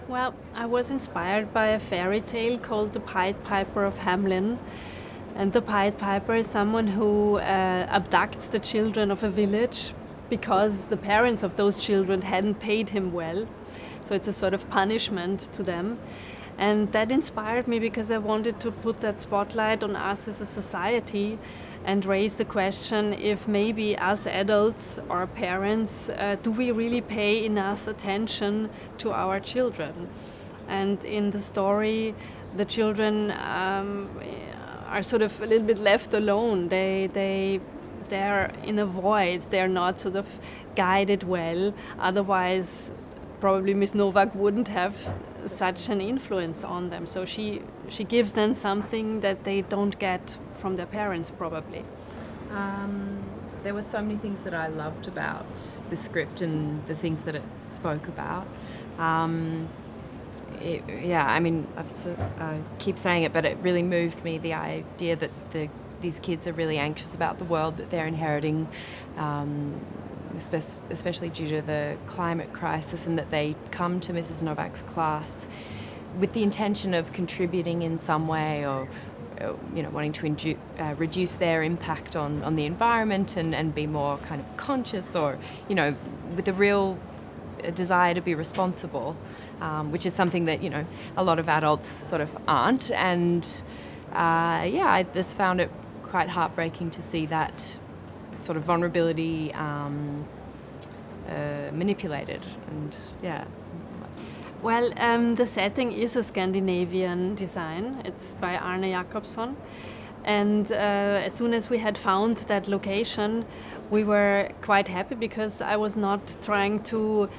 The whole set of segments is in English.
Well, I was inspired by a fairy tale called The Pied Piper of Hamelin. And the Pied Piper is someone who abducts the children of a village because the parents of those children hadn't paid him well. So it's a sort of punishment to them. And that inspired me because I wanted to put that spotlight on us as a society and raise the question if maybe us adults or parents, do we really pay enough attention to our children? And in the story, the children are sort of a little bit left alone. They're in a void. They're not sort of guided well. Otherwise, probably Miss Novak wouldn't have such an influence on them. So she gives them something that they don't get from their parents, probably. There were so many things that I loved about the script and the things that it spoke about. I keep saying it, but it really moved me, the idea that these kids are really anxious about the world that they're inheriting, especially due to the climate crisis, and that they come to Mrs. Novak's class with the intention of contributing in some way, or wanting to reduce their impact on the environment and be more kind of conscious, or with a real desire to be responsible, which is something that a lot of adults sort of aren't. And I just found it quite heartbreaking to see that sort of vulnerability manipulated. And Well, the setting is a Scandinavian design. It's by Arne Jacobsson. And as soon as we had found that location, we were quite happy, because I was not trying to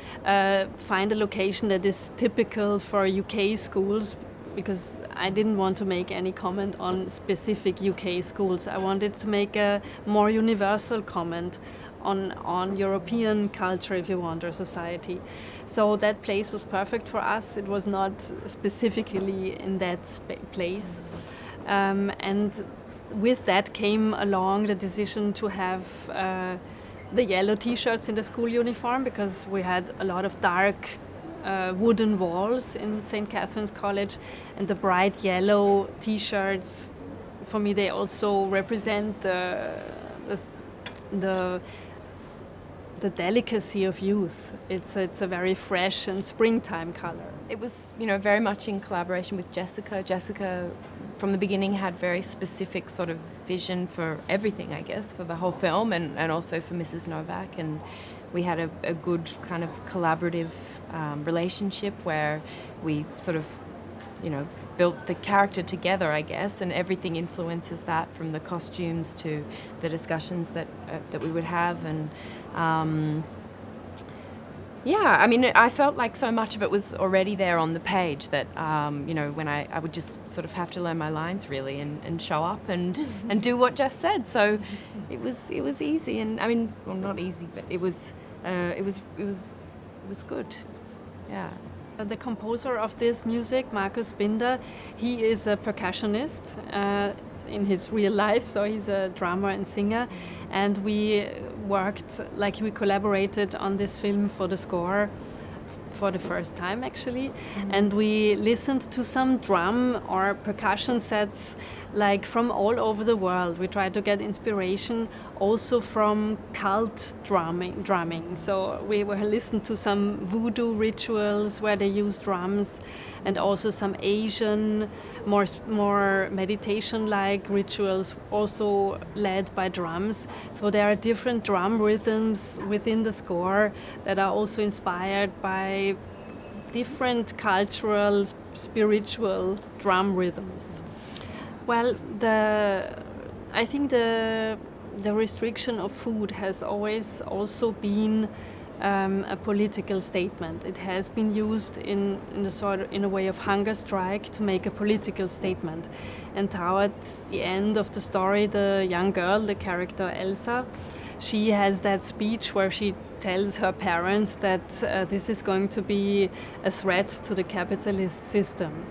find a location that is typical for UK schools, because I didn't want to make any comment on specific UK schools. I wanted to make a more universal comment on European culture, if you want, or society. So that place was perfect for us. It was not specifically in that place. And with that came along the decision to have the yellow T-shirts in the school uniform, because we had a lot of dark wooden walls in St. Catherine's College, and the bright yellow T-shirts, for me, they also represent the delicacy of youth. It's a very fresh and springtime color. It was, very much in collaboration with Jessica. Jessica, from the beginning, had very specific sort of vision for everything, I guess, for the whole film, and also for Mrs. Novak. And we had a good kind of collaborative relationship where we sort of, built the character together, I guess, and everything influences that, from the costumes to the discussions that we would have. And I felt like so much of it was already there on the page that, when I would just sort of have to learn my lines, really, and show up and do what Jess said. So it was easy, and not easy, but it was good. The composer of this music, Markus Binder, he is a percussionist in his real life, so he's a drummer and singer, and we collaborated on this film for the score for the first time, actually. And we listened to some drum or percussion sets from all over the world. We tried to get inspiration also from cult drumming. So we were listening to some voodoo rituals where they use drums, and also some Asian, more meditation-like rituals, also led by drums. So there are different drum rhythms within the score that are also inspired by different cultural, spiritual drum rhythms. Well, I think the restriction of food has always also been a political statement. It has been used in a way of hunger strike to make a political statement. And towards the end of the story, the young girl, the character Elsa, she has that speech where she tells her parents that this is going to be a threat to the capitalist system.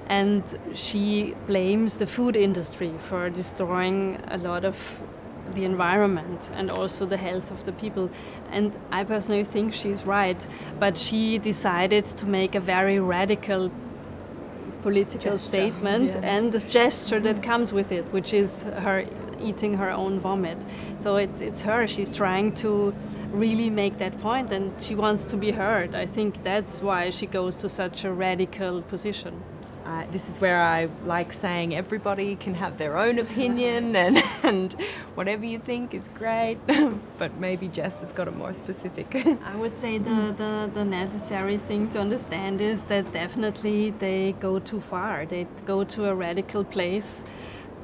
And she blames the food industry for destroying a lot of the environment and also the health of the people. And I personally think she's right, but she decided to make a very radical political Gesture, statement yeah. and the gesture that comes with it, which is her eating her own vomit. So it's her. She's trying to really make that point, and she wants to be heard. I think that's why she goes to such a radical position. This is where I like saying everybody can have their own opinion and whatever you think is great, but maybe Jess has got it more specific. I would say the necessary thing to understand is that definitely they go too far. They go to a radical place,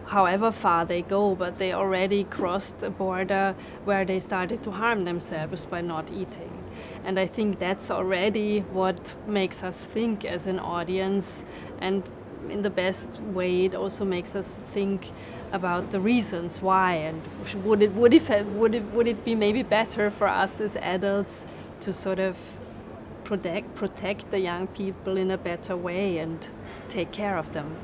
however far they go, but they already crossed a border where they started to harm themselves by not eating. And I think that's already what makes us think as an audience, and in the best way it also makes us think about the reasons why, and would it be maybe better for us as adults to sort of protect the young people in a better way and take care of them.